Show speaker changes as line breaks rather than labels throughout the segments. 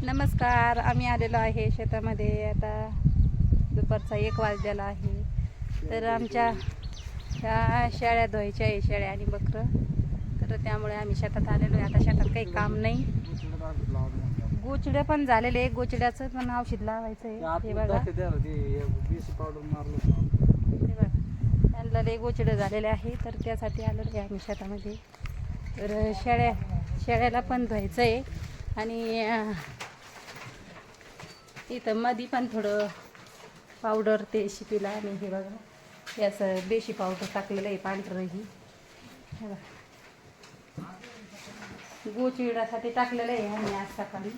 नमस्कार. आम्ही आलेलो आहे शेतामध्ये. आता दुपारचा 1 वाजलेला आहे. तर आमच्या ह्या शेळ्या धुवायच्या आहे, शेळ्या आणि बकरं. तर त्यामुळे आम्ही शेतात आलेलो आहे. आता शेतात काही काम नाही. गोचिडे पण झालेले, गोचिड्याचं पण औषध लावायचं आहे. हे बघा, हे बघा, त्यांना लय गोचिडे झालेले आहे. तर त्यासाठी आलेलो आहे आम्ही शेतामध्ये. तर शेळ्याला पण धुवायचं आहे. आणि इथं मध्ये पण थोडं पावडर ते शिपीला. आणि हे बघा, याचं देशी पावडर टाकलेलं आहे, पांढरं ही. हे बघा, गोचिडासाठी टाकलेलं आहे आम्ही आज सकाळी.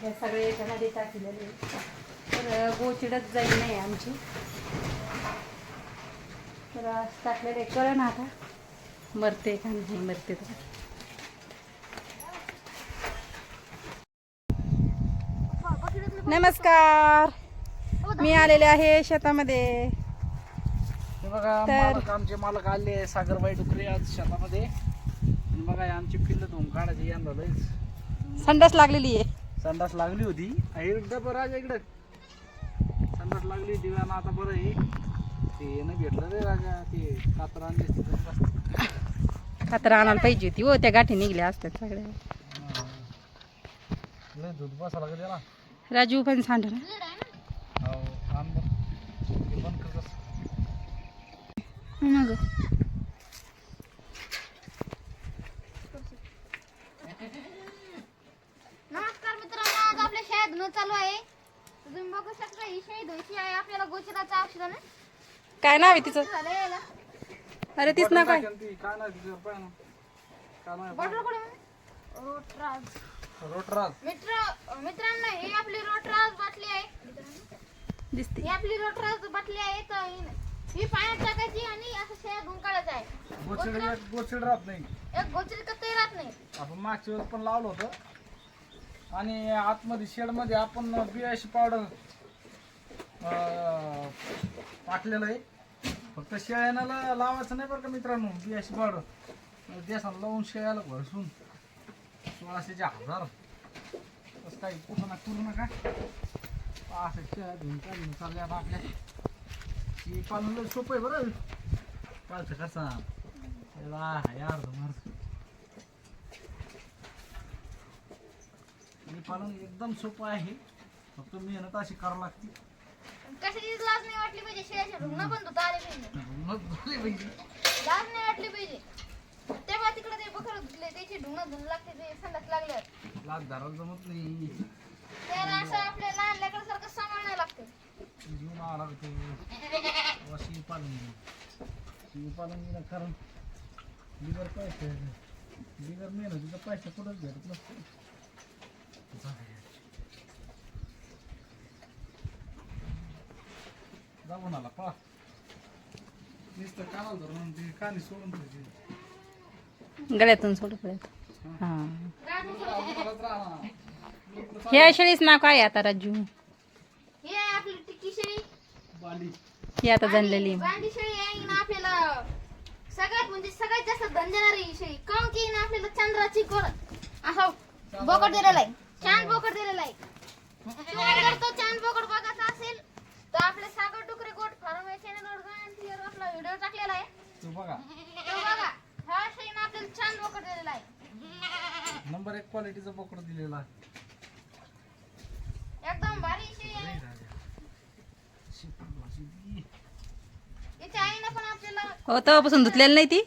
या सगळ्या याच्यामध्ये टाकलेलं आहे. तर गोचिडच जाईल नाही आमची. तर आज टाकलेलं आहे. कळलं ना आता मरते का नाही मरते. तर नमस्कार. मी आलेले आहे शेतामध्ये.
बघा, आमचे मालक आले सागरबाई डुकरे आज शेतामध्ये. बघा आमची पिल्ल धुवून काढायची यांना लयच
संडास लागलेली आहे.
संडास लागली होती. इकडं राजा इकडं संडास लागली होती. आणि आता बरं आहे ते न भेटलं रे राजा. ते कातर आणली
कातर आणायला पाहिजे होती. हो, त्या गाठी निघल्या असतात सगळ्या.
लय दूध बसायला का त्याला.
राजू पण सांड ना.
हो आण बंद कर.
मग
नमस्कार मित्रांनो, आज आपल्या शेळ्या धुणं चालू आहे. तुम्ही बघू शकता ही शेळी धुवायची आहे. आपल्याला गोचिडाचं औषध आहे.
काय नाव आहे तिचं?
झालं याला.
अरे तीच ना काय.
काय नाही तिचं पाय ना. काय नाही
बॉटल कुठे आहे? रोटराज.
रोटराज.
मित्रांनो, ही आपली रोटराज बाटली आहे.
दिसते.
ही आपली रोटराज बाटली आहे. तर ही पाण्यात टाकायची आणि असं शेळ्या धुवून काढायचं आहे.
गोचिड राहत नाही.
एक गोचिड कतही राहत नाही.
आपण मागच्या वेळेस पण लावलं होतं. आणि आतमध्ये शेडमध्ये आपण बियाची पावडर टाकलेलं आहे. फक्त शेळ्याला लावायचं नाही बरं का मित्रांनो. बियाची पावडर देसाला लावून शेळ्याला भरसून 1600चे 1000 तसं काही कुठं ना करू नका. असं शेळ्या धुवून काढून चालल्या आपल्या. ही पालन सोपं आहे बरं. पालचं कसा यार ही पालन एकदम सोपं आहे. फक्त मेहनत अशी करावं लागते.
कशाचीच लाज नाही वाटली पाहिजे. शेळ्याच्या धुणं पण धुता आले पाहिजे. लाज नाही वाटली पाहिजे. तेव्हा तिकडे ते बकरं धुतले, त्याची धुणं धुणं लागते. ते संडास लागल्यावर
लाज धरायला जमत नाही.
त्याला असं आपल्या लहान लेकरासारखं सांभाळायला लागतं.
जीवन आला वशी पालन कारण बिगर पैसे बिगर मेहनतीचा पैसा कुठंच भेटत नसतो. जाऊन आला पा नुसतं कानाला धरून ते कानी सोडून ठेवायची.
गळ्यातून सोडू पडत. हा,
राहणार.
ह्या शेळीच नाव काय आता राजू?
ही आहे आपली टिक्की शेळी.
बाली
ही आता जनलेली.
बांडी शेळी आहे ना. आपल्याला सगळ्यात जास्त धन देणारी ही शेळी. काऊन की ना आपल्याला चंद्राची असं बोकड दिलेला आहे. चांद बोकड दिलेला आहे. तुम्हाला जर तो चांद बोकड बघायचा असेल तर आपल्या सागर डुकरे गोट फार्म या चॅनलवर आपला व्हिडिओ टाकलेला आहे.
तू बघा.
तो बघा. ह्या शेळीनं आपल्याला चांद बोकड दिलेला आहे.
नंबर 1 क्वालिटीचा बोकड दिलेला आहे.
एकदम भारी शेळी आहे. याच्या आईनं पण आपल्याला
हो, तेव्हापासून धुतलेली नाही ती.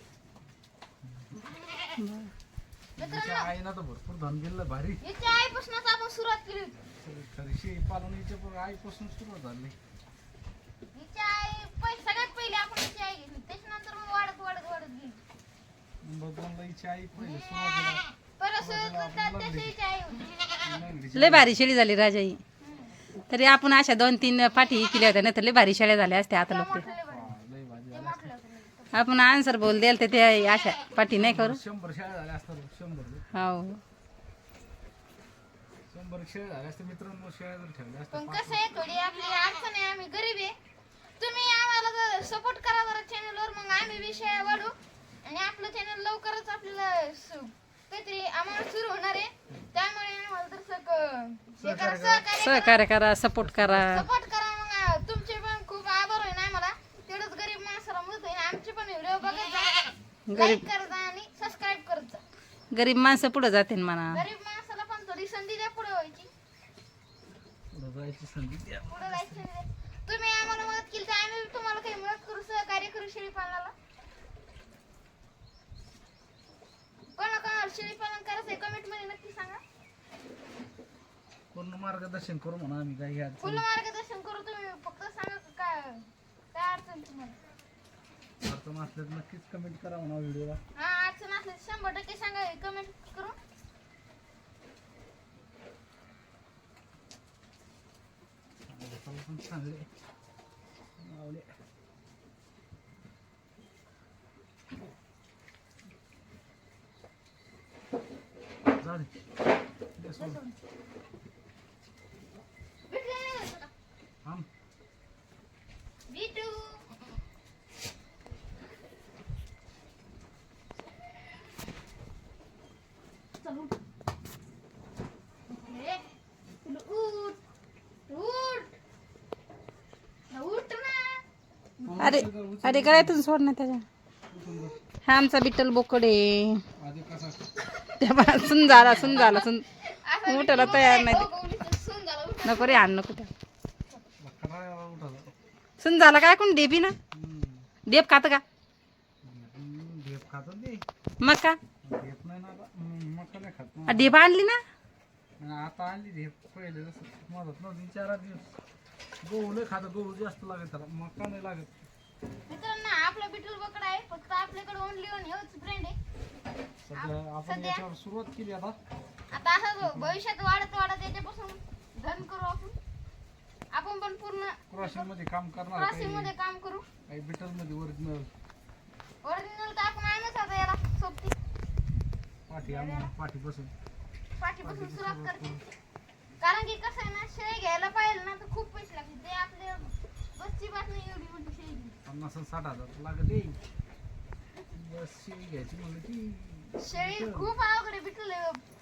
तिच्या आईनं तर भरपूर धन गेलं भारी.
याच्या आईपासूनच आपण सुरुवात केली होती.
खरी शेळी पालन हिच्या आईपासून सुरुवात झाली.
हिच्या आई सगळ्यात पहिले आपण हिची आई घेतली. त्याच्यानंतर मग वाढत वाढत वाढत गेली.
नंबर 2 ला हिची आई पहिले सुरुवातीला.
परत त्या शेळीची आई होती.
लय भारी शेळी झाली राजा ही. तरी आपण अशा 2-3 पाठी केल्या होत्या, नाही तर लय भारी शेळ्या झाल्या असत्या आता लोक.
लय भाजी
आपण आन्सर बोल द्याल तर ते अशा पाठी नाही करू.
100 शेळ्या झाल्या असतात. 100
हो,
100 शेळ्या झाल्या असतात मित्रांनो. शेळ्या जर ठेवल्या असतात.
पण कसं आहे, थोडी आपली अडचण आहे. आम्ही गरीब आहे. तुम्ही आम्हाला सपोर्ट करा जरा चॅनलवर. मग आम्ही विषय वाढू आणि आपलं चॅनल लवकरच आपल्याला काहीतरी आम्हाला सुरू होणार आहे. त्यामुळे आम्हाला तर हे करा, सहकार्य
सहकार्य करा, सपोर्ट करा.
सपोर्ट करा. मग तुमचे पण खूप आभार होईल आम्हाला. तेवढंच गरीब माणसाला मदत होईल. आमचे पण व्हिडिओ बघत जा, लाईक करत जा आणि सबस्क्राईब करत जा.
गरीब माणसं पुढे जाते म्हणा.
गरीब माणसाला पण थोडी संधी द्या पुढे व्हायची,
पुढं जायची संधी द्या.
पुढे जायची संधी द्या. तुम्ही आम्हाला मदत केली तर आम्ही तुम्हाला काही मदत करू, सहकार्य करू शेळी पालनाला. कोणाकोणाला शेळी पालन करायचंय कमेंट मध्ये नक्की सांगा.
पूर्ण मार्गदर्शन करू म्हणा आम्ही काही घ्या.
फुल मार्गदर्शन करू. तुम्ही फक्त सांगा काय काय अडचण तुम्हाला.
अडचण असल्यास नक्कीच कमेंट करा म्हणा व्हिडिओला.
हा, अडचण असली 100% सांगा कमेंट करून.
पण चांगले आवडे. जाऊ दे. दे सोडून. थांब.
बिटू चल उठ. ए, तुला उठ उठ उठ ना.
अरे अरे गळ्यातून सोड ना त्याच्या. हा आमचा बिट्टल बोकडे.
आधी कसा
सुन झाला सुन झाला सुन.
असं
उठायला तयार नाही.
गवगवलीचं सून झालं, उठ.
नको रे आण नको त्या.
बकरा उठाला.
सुन झाला काय कोण डेबी ना. डेप खात का
ढेप खातो दे.
मग का
ढेप नाही ना आता. मका नाही खात ना.
डेबा आणली ना.
आता आणली ढेप. पहिले जसं मदत नव्हती 4 दिवस. गहू नाही खात. गहू जास्त लागत त्याला. मका नाही लागत.
मित्रांनो, आपला बिटल बोकड आहे. फक्त आपल्याकडे ओनली वन हेच ब्रँड आहे.
सध्या आपण याच्यावर सुरुवात केली आता.
आता असं भविष्यात वाढत वाढत याच्यापासून धन करू आपण पण पूर्ण
क्रॉसिंग मध्ये काम करणार.
क्रॉसिंग मध्ये काम करू.
काही बिटल मध्ये ओरिजिनल
ओरिजिनल तर आपण आणच आता याला सोबती
पाठी आणून पाठीपासून
पाठीपासून सुरुवात करते. कारण की कसं आहे ना, शेळी घ्यायला पाहिजे ना तर खूप पैसे लागते. ते आपल्या बसची बात नाही एवढी मोठी शेळी घ्यायची.
50-60 हजार लागत येईल. बस शेळी घ्यायची म्हणलं की
शेळी खूप अवघड आहे बिटल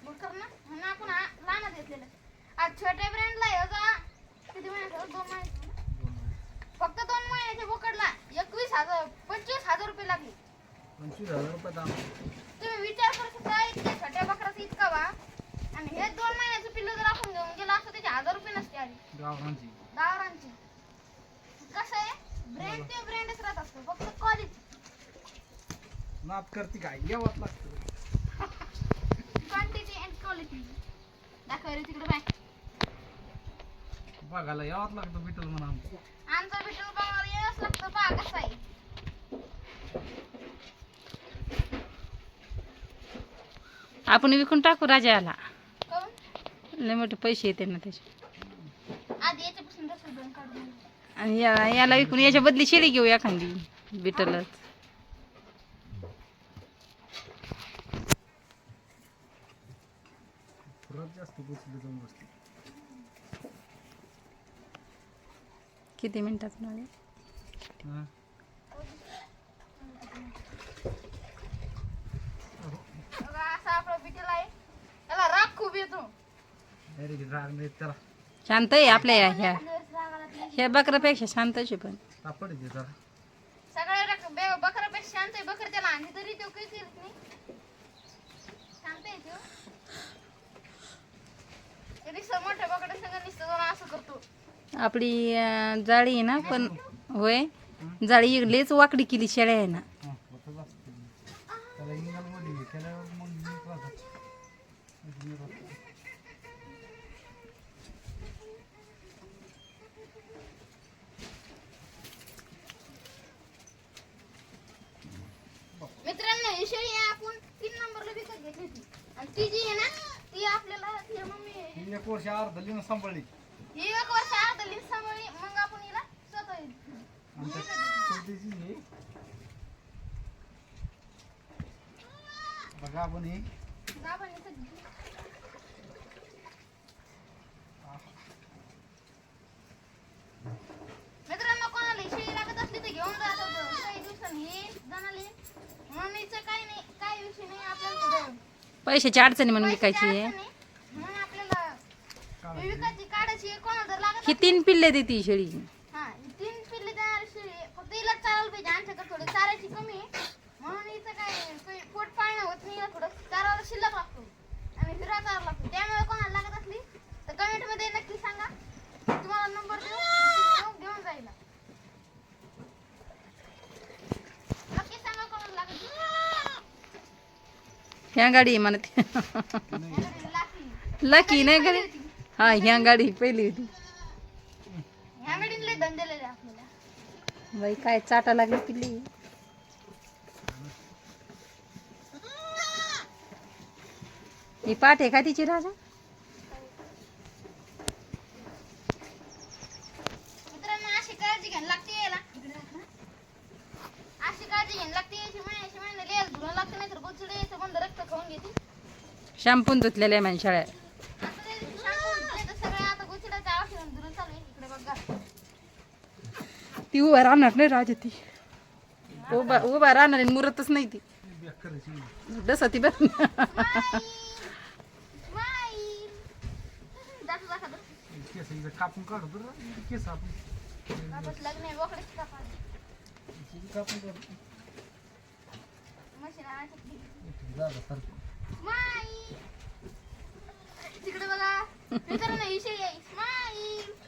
बोकड ना, म्हणून आपण लहान घेतलेलं. आज छोट्या ब्रँडला आहे का किती महिन्याचा 2 महिन्याचा फक्त 2 महिन्याच्या बोकडला 25,000 रुपये लागले.
25,000 रुपये दाम.
तुम्ही विचार करू शकता इतक्या छोट्या बकराचा इतका बा, आणि हे 2 महिन्याचं पिल्लू जर आपण घेऊन गेलो असतं त्याचे 1,000 रुपये नसते आधी
गावरांची.
गावरांची. कसं आहे, ब्रँड ते ब्रँडच राहत असतो, फक्त क्वालिटी.
नाद करते काय यावंच लागतं.
क्वांटिटी अँड क्वालिटी दाखव रे तिकडे बाय.
बघायला यावंच लागतं बिटल म्हणा आमचं.
आमचा बिटल बघायला यावंच लागतं. पहा कसं आहे.
आपण विकून टाकू राजाला.
काहून?
लय मोठे पैसे येते ना त्याचे.
आधी याच्यापासून 10 काढून घे.
आणि याला विकून याच्या बदली शेळी घेऊ एखादी बिटलच.
परत जास्त बसले जाऊन बसले.
किती मिनिटात मिळाले.
हा.
बघा, असा आपला बिटल आहे. त्याला राग खूप येतो.
अरे राग नाही त्याला.
शांत आहे आपल्या ह्या
राग आला की
ह्या बकरापेक्षा शांतच आहे पण.
तापड येते जरा.
सगळ्या बकरापेक्षा शांत आहे. बकर त्याला आणि तरी तो काही करत नाही. शांत आहे तो. कधी मोठ्या बकड्या सगळं नुसतं जाऊन असं करतो.
आपली जाळी आहे ना पण होय जाळी इकडेच वाकडी केली शेळ्या आहे ना.
हा, होतच असतं. त्याला इंगलमध्ये हे केल्यावर मग नीट राहतात. नीट राहतात.
मित्रांनो, ही शेळी आहे आपण 3 नंबरला विकत घेतली होती. आणि ती जी आहे ना, ती आपल्याला ती मम्मी
ही 1 वर्ष अर्धलीनं सांभाळली.
ही 1 वर्ष अर्धली सांभाळली. मग आपण हिला स्वतः
आमच्या छोटीची आहे. बघा आपण हे
गाभाने सगळी. मित्रांनो, कोणाला ही शेळी लागत असली तर घेऊन जात होतं. काही दिवसांनी हे जणाले म्हणून हिचं काही नाही, काही विषय नाही. आपल्याला थोडं
पैशाची अडचणी म्हणून
पैशाची
विकायची आहे.
अडचण आहे. म्हणून आपल्याला
काढायची.
विकायची काढायची कोणाला जर लागत
ही 3 पिल्ले देते ही शेळी.
हा ही 3 पिल्ले देणारी शेळी आहे. फक्त हिला चारायला पाहिजे आमच्याकडे थोडी चारायची कमी आहे म्हणून हिचं काय काही पोट पाळणं होत नाही हिला थोडं चारायला शिल्लक लागतो आणि हिरा चारायला लागतो त्यामुळे कोणाला लागत असली तर कमेंट मध्ये नक्की सांगा तुम्हाला नंबर देऊ घेऊन जाईल नक्की सांगा कोणाला लागत
ह्या गाडी म्हणते लकी नाही गाडी. हा ह्या गाडी पहिली होती.
ह्या मेडीनले धंदेलेले आपल्याला
बाई काय चाटा लागली पिल्ली. ही पाठ आहे का तिची राजा?
मित्रांनो अशी काळजी घ्यायला लागते यायला अशी काळजी घ्यायला लागते यायची महिन्याला यायला धुवून लागते नाही तर गोचडे यायचं बंद रक्त खाऊन घेते
शॅम्पून धुतलेल्या आहे शाळ्या.
आता ते shampoo धुतले तर सगळे आता गोचड्याचं औषध धुवून चालू आहे इकडे बघा
ती उभा राहणार नाही राजा. ती उभा राहणार आहे, मुरतच नाही ती.
बेकार आहे शेळी.
जसं ती बरं.
केस हिचं कापून काढतो रे. केस आपण
लग्न आहे बोकड्याची कापायला
हिची कापून काढतो.
मशीन आणायची
जागा सारखं.
स्माईल तिकडे बघा मित्रांनो ही शेळी आहे स्माईल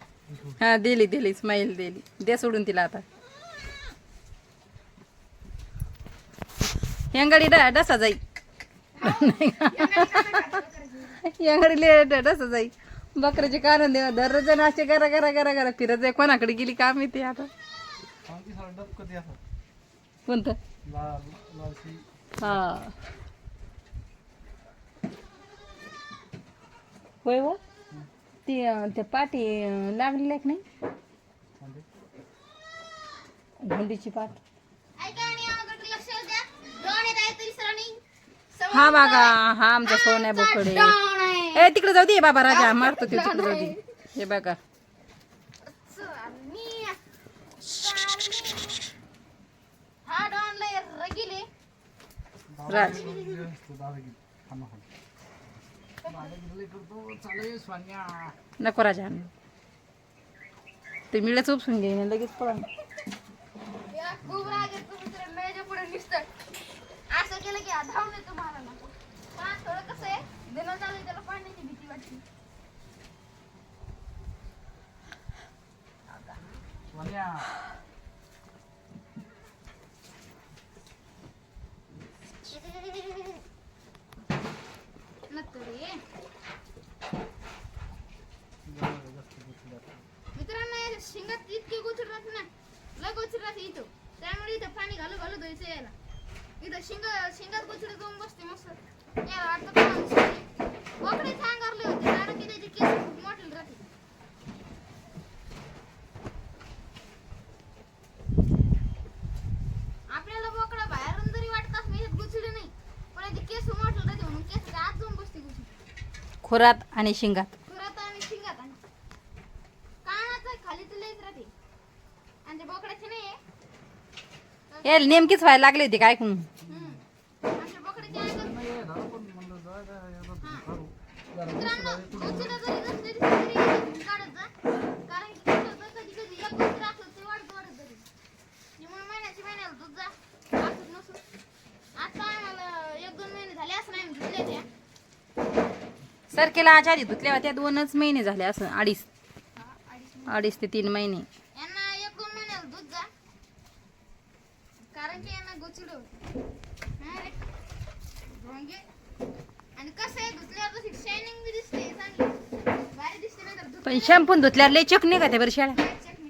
हा दिली स्माईल दिली. दे सोडून तिला आता. यांगाडी डसा जाई. यांगाडी डसा जाई. बकऱ्याचे कारण देवा दररोज नाश्ते करा करा करा करा फिरत जाय. कोणाकडे गेली काय माहिती आता.
आणखी सारं डबकं ते असं
कोणतं?
लाल लालशी.
हा होय हो ती त्या पाठी लागलेल्या की नाही
म्हणजे
हुंडीची पाठ.
ऐका आणि याकडे लक्ष द्या ड्रोन येत आहे तरी सरांनी
हा बघा हा आमचा सोन्या बोकडे. ए तिकडे जाऊ दे बाबा राजा मारतो ते तिकडे जाऊ दे. हे बघा
हा डॉन लय रगिले
राज.
दादागिरी थांबा दादागिरी करतो. चालेल स्वान्या.
नको राजा ते मिळच उपसून घेईन लगेच पळा.
या खूप राग येतो मित्रांनो याच्या पुढे निसतं असं केलं की धावून येतो मला ना पण थोडं कसं आहे दिनं चालू त्याला पाण्याची भीती वाटते
स्वान्या.
मित्रांनो या शिंगात इतके गोचड राहते ना लय गोचड राहते इथं त्यामुळे इथं पाणी घालू घालू द्यायचं यायला इथं शिंगात गोचड जाऊन बसते मस्त याला वाटतं बोकड्याच्या अंगारले होते कारण की त्याचे केस खूप मोठे राहते आपल्याला बोकडा बाहेरून जरी वाटत असं याच्यात गोचडे नाही पण याचे केस मोठे राहते म्हणून केस आत जाऊन बसते गोचड
खोरात आणि शिंगात.
खुरात आणि शिंगात आणि कानाचं खाली तर लयच राहते आणि ते बोकड्याचे नाही आहे
हे नेमकीच व्हायला लागली होती काय ऐकून.
अशा बोकड्याचे अंगात
नाही आहे दादा पण म्हणलं जा जा याला करू. जरा
मित्रांनो
दुसरं आहे.
गोचडं जरी नसले तरी घरी काढत जा कारण की गोचडं कधी कधी एक गोचडं असलं ते वाढत वाढत जाते त्यामुळे महिन्याला दूध जा असत नसून आता आम्हाला 1-2 महिने झाले असं नाही धुतल्या त्या
सरकेला आचारी धुतल्या होत्या 2च महिने झाले असं 2.5 ते 3 महिने.
यांना 1-2 महिन्याला दूध जा कारण की यांना गोचडं होते हा रे भोंगे आणि कसं आहे धुतल्यावर तशी शायनिंग बी दिसते चांगली भारी दिसते नाही तर
पण शॅम्पून धुतल्यावर लय चक निघते बरं शाळा.
चटणी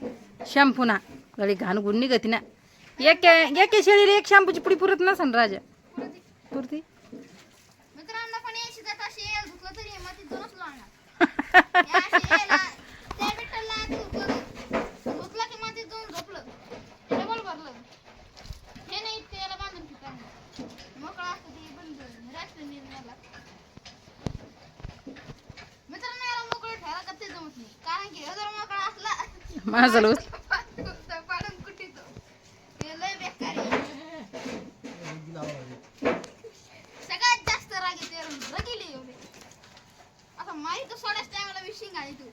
शॅम्पू ना गळी घाण गुण निघते ना. एका शेळीला एक शॅम्पूची पुडी पुरत नसन राजा पुरती.
मित्रांनो पण यायची जात अशी यायला धुतलं तरी मातीत दोनच लावणार या अशी यायला त्या बिट्टलला आधी धुतलं की मातीत दोन झोपलं डबल भरलं हे नाही त्याला बांधून ठिकाणी मोकळा असतं ते बंद राष्ट्र निर्णयाला मित्रांनो याला मोकळं ठेवायला कधी जमत नाही कारण की जर मोकळा असला
माझं लोक
पाडून कुठीतो हे लय बेकार आहे.
रंगी लावावं लागेल.
सगळ्यात जास्त राग येते रगिले एवढे आता माहिती तर सोडाच टायमाला विशिंग आली तू.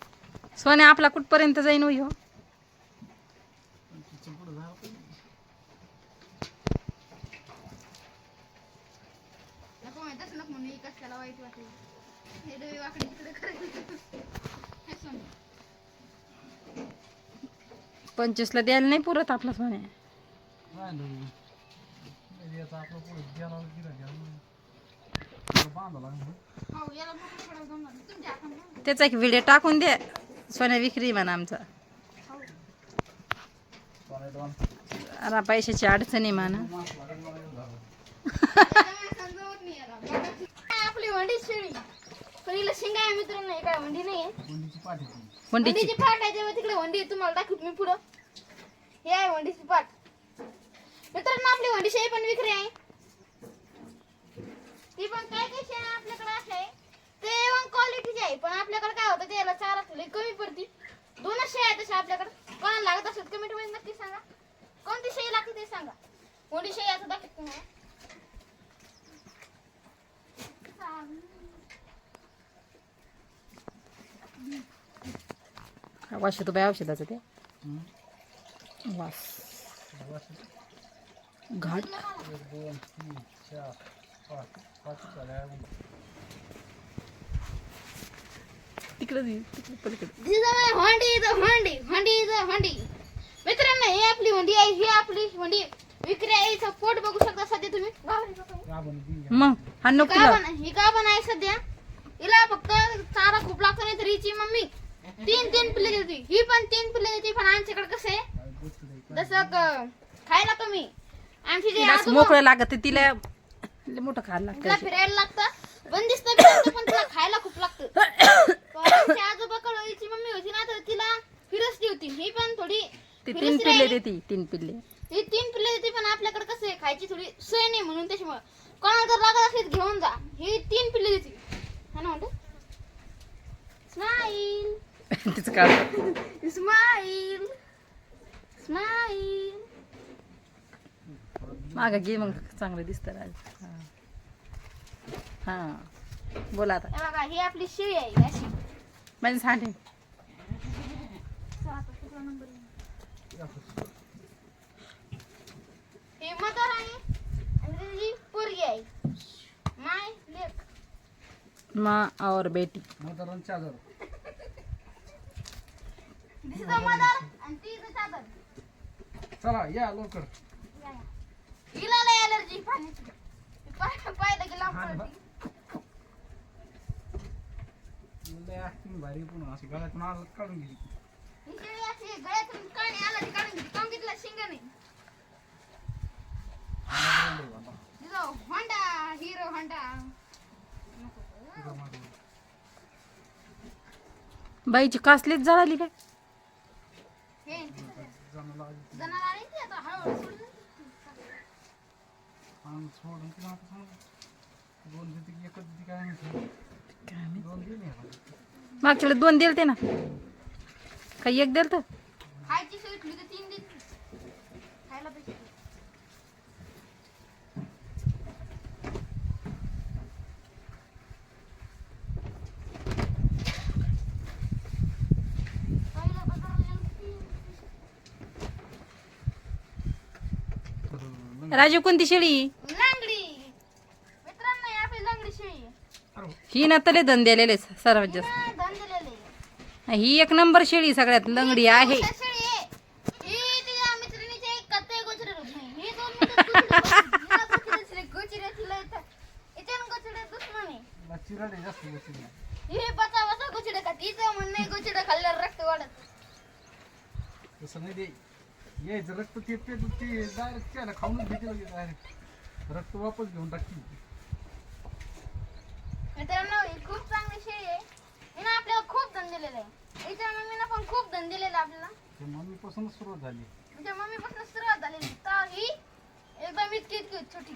सोन्या आपला कुठपर्यंत जाईन हो ह्यो?
तिचं पुढं झालं पाहिजे.
नको माहितच नको म्हणून एकच त्याला वाईट वाटेल. हे डोळे वाकडे इकडे करायचं. हे सोनं.
25ला द्यायला नाही पुरत आपला सोन्या.
नाही याचा आपलं पुढे गेला गिरा घ्या बांधा लागलं.
हो याला नको पडावं जमणार. तुमच्या हातानं.
त्याचा एक व्हिडिओ टाकून दे. सोन्या विक्री म्हणा आमचा.
हो.
अरे पैशाची अडचण आहे म्हणा.
समजवत नाही याला. आपली वंडी शेळी. पण हिला शिंगा आहे मित्रांनो. हे काय वंडी नाही आहे.
कोंडीची पाठी
वंडीची
वंडीची पाट आहे तेव्हा तिकडे वंडी आहे. तुम्हाला दाखवत मी पुढं. हे आहे वंडीची पाट. मित्रांनो आपली वंडी शेळी पण विक्री आहे. ती पण काय काय शेळ्या आपल्याकडे अशा आहे ते पण क्वालिटीची आहे. पण आपल्याकडे काय होतं त्याला चारा थोडी कमी पडती. दोनच शेळ्या आहेत तशा आपल्याकडे. कोणाला लागत असेल कमेंट मध्ये नक्की सांगा. कोणती शेळी लागते ते सांगा. वंडी शेळी आता दाखवत तुम्हाला.
वास येतो बाय औषधाचं ते. वास घाट.
1 2 3 4 5 5 झाल्या.
तिकडे पलीकडे.
मित्रांनो ही आपली वंडी आहे. ही आपली वंडी विक्री आहे. हिचं पोट बघू शकता सध्या तुम्ही.
मग हा नको तुला.
ही का पण आहे सध्या. हिला फक्त चारा खूप लागतो नाही तर हिची मम्मी 3 पिल्ले देते. ही पण 3 पिल्ले देते. पण आमच्याकडे कसं आहे जसं खायला कमी. आमची जे
तिला असं
आजोबा
मोकळं लागत तिला लय मोठं खायला
तिला
लागतं.
फिरायला लागतं. बंदिस्त पण तिला खायला खूप लागतं. आमच्या आजोबाकडे हिची मम्मी होती ना तर तिला फिरसली होती. ही पण थोडी
ती 3
फिरस्ती
पिल्ले
राहिली.
देते 3 पिल्ले.
ही 3 पिल्ले देते. पण आपल्याकडे कसं आहे खायची थोडी सोय नाही म्हणून त्याच्यामुळे कोणाला जर लागत असली तर घेऊन जा. ही 3 पिल्ले देते. हा ना म्हणतो स्माईल
तिचं काढ.
Smile smile.
माग घे मग चांगलं दिसतं राज. हा बोला आता.
हे बघा ही आपली शेळी आहे अशी.
माझी सांडे.
ही मदर आहे आणि ही पोरगी आहे. माय लेक.
माँ और बेटी.
मतदान चादर.
दिस इज मदर आणि ती इज चादर.
चला या लवकर.
हिला लय अलर्जी पाण्याची. पाहिलं की लांब पडते.
लय acting भारी पुन्हा अशी गळ्यातून आलं काढून गेली.
ही शेळी अशी गळ्यातून काढणे आला ती काढून घेते. काढून घेतला शिंगा नाही. तिचा होंडा हिरो होंडा.
बाईची कासलीच जळाली काय?
हे जनावर आली ती आता हळूहळू सोडून देते.
सोडून तिला आता सांग 2 देते की 1 देते काय माहिती. 2 दिले
मागच्या 2 दिलते ना. काही 1 दिलत.
खायची सोय ठेवली तर 3 देते. खायला पैसे. पहिला बाजाराला
राजू कोणती शेळी?
लंगडी. मित्रांनो ही आपली लंगडी शेळी आहे.
ही ना तले धन दिलेले सर्वात जास्त.
हिला धन दिलेलं आहे.
ही 1 नंबर शेळी सगळ्यात लंगडी आहे.
ही शेळी आहे. ही तिच्या मैत्रिणीच्या एक कत्ते गोचडे होत नाही. ही 2 मिनिटं गोचडे तिला येतात. इथे गोचडे दुश्मन आहे.
चिराडे जास्त गोष्टी.
हे बचा बचा गोचडे खात. हिचं म्हणणं आहे गोचडे खाल्ल्यावर रक्त वाढत.
तसं नाही दे. यायचं रक्त ते डायरेक्ट त्याला खाऊनच घेते डायरेक्ट. रक्त वापस घेऊन टाकते.
मित्रांनो ही खूप चांगली शेळी आहे. हिनं आपल्याला खूप धन दिलेलं आहे. हिच्या मम्मीनं पण खूप धन दिलेलं आहे आपल्याला.
ते मम्मीपासूनच सुरुवात झाली.
तिच्या मम्मीपासून सुरुवात झालेली. तर ही एकदम इतकी छोटी.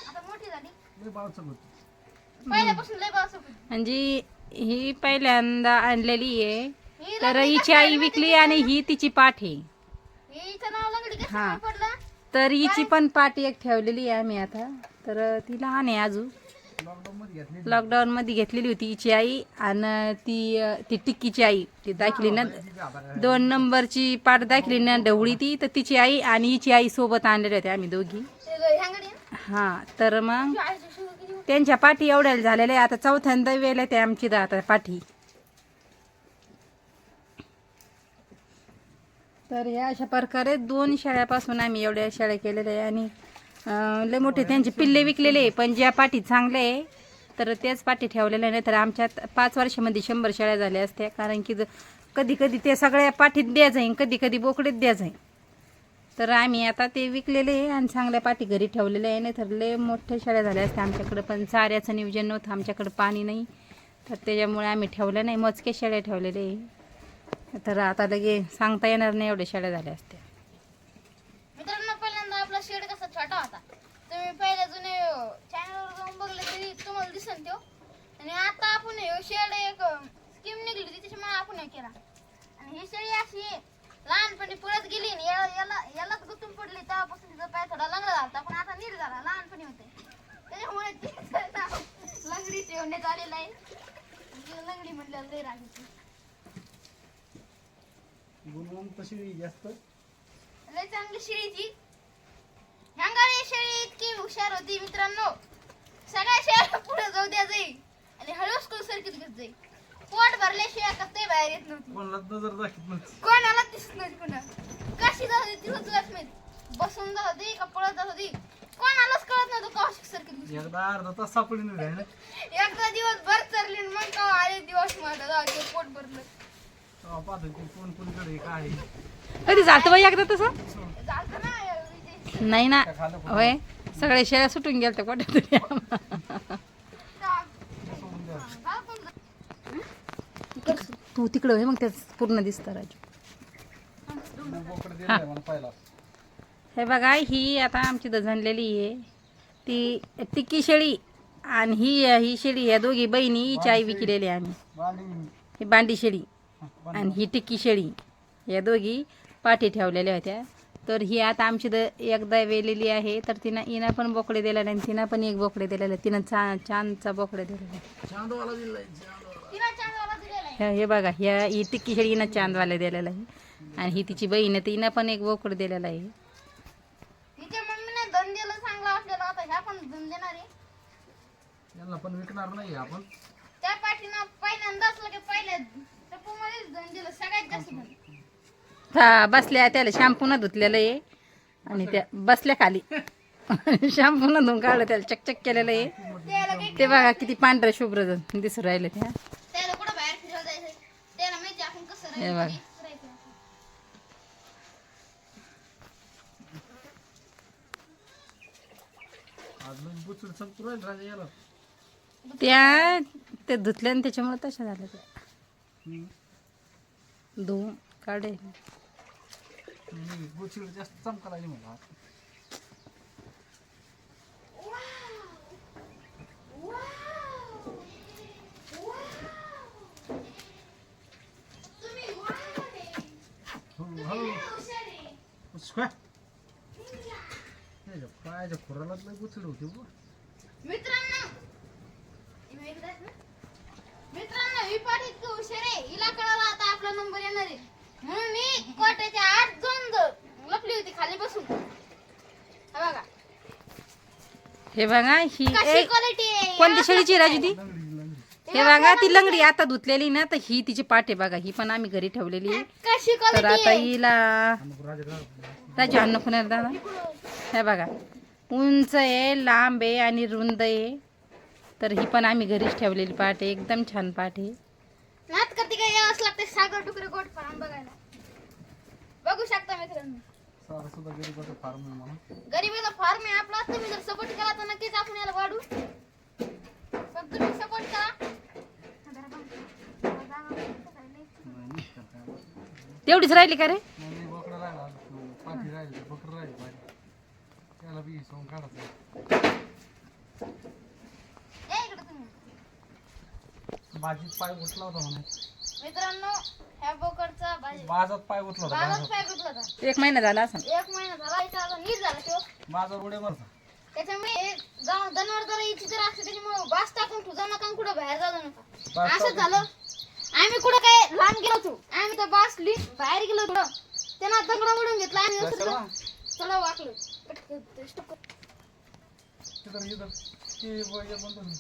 आता मोठी झाली.
लय बाळचं होतं.
पहिल्यापासून लय बाळ होती.
म्हणजे ही पहिल्यांदा आणलेली आहे.
ही
तर
लंगडी
हिची
कशी
आई
आहे
विकली
माहिती
आणि ही तिची पाठ आहे.
हिचं नाव लंगडी कसं
हा.
नाही पडलं.
तर हिची पण पाठ एक ठेवलेली आहे आम्ही आता. तर ती लहान आहे अजून.
लॉकडाऊन मध्ये घेतली
लॉकडाऊन मध्ये घेतलेली होती हिची आई आणि ती टिक्कीची आई ती दाखली ना 2 नंबरची पाट दाखली ना ढवळी ती तर तिची आई आणि हिची आई सोबत आणलेल्या होत्या आम्ही दोघी.
ते ह्यांगडी ना,
हा तर मग
तुझ्या आईची शिव किती मोठी.
त्यांच्या पाठी एवढ्या झालेल्या आहे. आता चौथ्यांदा वेल्या त्या आमची आता पाठी. तर ह्या अशा प्रकारे 2 शेळ्यापासून आम्ही एवढ्या शेळ्या केलेल्या आहे आणि लय मोठे त्यांचे पिल्ले विकलेले आहे. पण ज्या पाठी चांगले आहे तर त्याच पाठी ठेवलेल्या नाही तर आमच्यात 5 वर्षामध्ये 100 शेळ्या झाल्या असत्या. कारण की कधी कधी ते सगळ्या पाठीत द्या जाईन, कधी कधी बोकडीत द्या जाईन. तर आम्ही आता ते विकलेले आहे आणि चांगल्या पाठी घरी ठेवलेले आहे. नाही तर लय मोठ्या शेळ्या झाल्या असत्या आमच्याकडं. पण चाऱ्याचं नियोजन नव्हतं, आमच्याकडं पाणी नाही तर त्याच्यामुळे आम्ही ठेवलं नाही. मोजके शेळ्या ठेवलेले आहे. तर आता लगे सांगता येणार नाही एवढ्या शेळ्या झाल्या असत्या.
मित्रांनो, पहिल्यांदा आपला शेड कसा छोटा होता. तुम्ही पहिले जुने चॅनलवर जाऊन बघले तरी तुम्हाला दिसन तो. आणि आता आपण हे शेड एक स्कीम निघली होती त्याच्यामुळे आपण हे केला. आणि ही शेळी अशी आहे, लहानपणी पळत गेली आणि यालाच गुतून पडली. तेव्हापासून तिचा पाय थोडा लंगडा झाला पण आता नीट झाला. लहानपणी होते त्याच्यामुळे तिचं नाव लंगडी ठेवण्यात आलेलं आहे. लंगडी म्हटल्यावर लय राग येतो.
गुणवंत शेळी जास्त
लय चांगली शेळी ती. ह्यांगाळी शेळी इतकी हुशार होती मित्रांनो, सगळ्या शेळ्या पुढे जाऊ द्या जाई आणि हळूच कोण सरकीत घेत जाई. पोट भरल्याशिवाय कसं बाहेर येत नव्हती.
कोणाला नजर दाखवत नव्हती.
कोणाला दिसत नव्हती. पुन्हा कशी जात होती तिला तुलाच माहित. बसून जात होती का पळत जात होती कोणालाच कळत नव्हतं. कशी सरकीत घेत
एकदा अर्धा तास सापडी नाही ना.
एकदा दिवसभर चरली आणि मग का आले दिवस माझा जाऊ पोट भरलं.
तेव्हा पाहतो की कोण कोणीकडे काय आहे.
कधी झालं बाई एकदा तसं?
झालं ना विजय.
नाही ना होय, सगळ्या शेळ्या सुटून गेल्या त्या कोट्यातून.
सोडून द्या.
तू तिकडं होय मग त्याच पूर्ण दिसतं राजू.
बोकडं दिलंय मला पहिला.
हे बघा ही आता आमची दझणलेली आहे ती टिक्की शेळी आणि ही शेळी ह्या दोघी बहिणी हिची आई विकलेली आहे आम्ही.
बांडी
ही बांडी शेळी आणि ही टिक्की शेळी या दोघी पाठी ठेवलेल्या होत्या. तर ही आता आमची एकदा वेलेली आहे तर हिनं पण बोकडे दिलेले आणि तिनं पण एक बोकडे दिलेलं. तिनं चांदचा बोकडे दिलेला.
चांदवाला दिलाय चांदवाला.
तिला चांगला दिलेला आहे.
हे बघा ही टिक्की शेळी हिनं चांदवाला दिलेला आहे आणि ही तिची बहीण आहे तिनं पण एक बोकडे दिलेला आहे.
तिच्या मम्मीने धन दिलं चांगला असलेला आता ह्या पण धन देणार आहे.
यांना पण विकणार नाही आपण.
त्या पाठीनं पहिल्यांदाच लगे पहिल्या टप्पूमध्येच धन दिलं सगळ्यात जास्त धन.
हा बसल्या त्याला शॅम्पूनं धुतलेलं आहे आणि त्या बसल्या खाली शॅम्पूनं धुवून काढलं त्याला चकचक केलेलं आहे.
त्याला काही
ते बघा किती पांढरं शुभ्र दिसू राहिलं त्या.
त्याला कुठं बाहेर फिरवायला जायचंय. त्याला माहिती आपण कसं
हे बघा.
राहायचं.
आज मग बुचूड संपू राहील राजा याला.
ते धुतल्या आणि त्याच्यामुळे तशा झाल्या त्या.
हम्म.
धुवून काढे.
बुचूड जास्त चमका लागली मला. पायाच्या खुराला बुचूड होते बुवा.
मित्रांनो ही पाठी इतकी हुशार आहे. हिला कळालं आता आपला नंबर येणार आहे म्हणून मी कोट्याच्या आत जाऊन लपली होती खाली बसून. हे बघा
हे बघा ही
कशी
एक
क्वालिटी आहे.
कोणती शेळीची राजू ती?
लंगडी लंगडी.
हे बघा ती लंगडी आता धुतलेली ना तर ही तिची पाठ आहे बघा. ही पण आम्ही घरी ठेवलेली आहे.
कशी
तर
क्वालिटी
आता
आहे.
हिला
राजा
राजू अन्न पुन्हा दादा हे बघा उंच आहे, लांब आहे आणि रुंद आहे. तर ही पण आम्ही घरीच ठेवलेली पाठ आहे. एकदम छान पाठ आहे.
नात करते काय यावंच लागते सागर टुकरे गोट फार्म बघायला. बघू शकता मित्रांनो
सारा सुद्धा गरीबाचा फार्म आहे म्हणून.
गरीबीचा फार्म आहे आपला. तुम्ही जर सपोर्ट केला तर नक्कीच आपण याला वाढू. पण तुम्ही सपोर्ट करा.
नाही करता.
तेवढीच राहिली का रे?
नाही बोकडा राहिला. पाठी राहिली बकरं राहिली पाठी. त्याला बी सोंग काढायचं.
या इकडे तुम्ही.
भाजीत पाय उठला होता म्हणे.
मित्रांनो ह्या बोकडचा
बाजात पाय उठला होता.
बाजात
बाजात.
पाय गुतला होता.
1 महिना झाला असं.
1 महिना झाला. इथं आता नीट झाला तो.
बाजार उड्या मारता.
त्याच्यामुळे जनावर जरा यायची जर असते त्याच्यामुळे बास टाकून ठेवू नका आणि कुठं बाहेर जाऊ नका.
बास
असंच
टाकून-
झालं. आम्ही कुठं काय लांब गेलो होतो. आम्ही तर बासली बाहेर गेलो थोडं. त्यांना दगड मोडून घेतला आम्ही असं
कशाला?
चला वाकलो.
इधर इधर ते ये बंद करून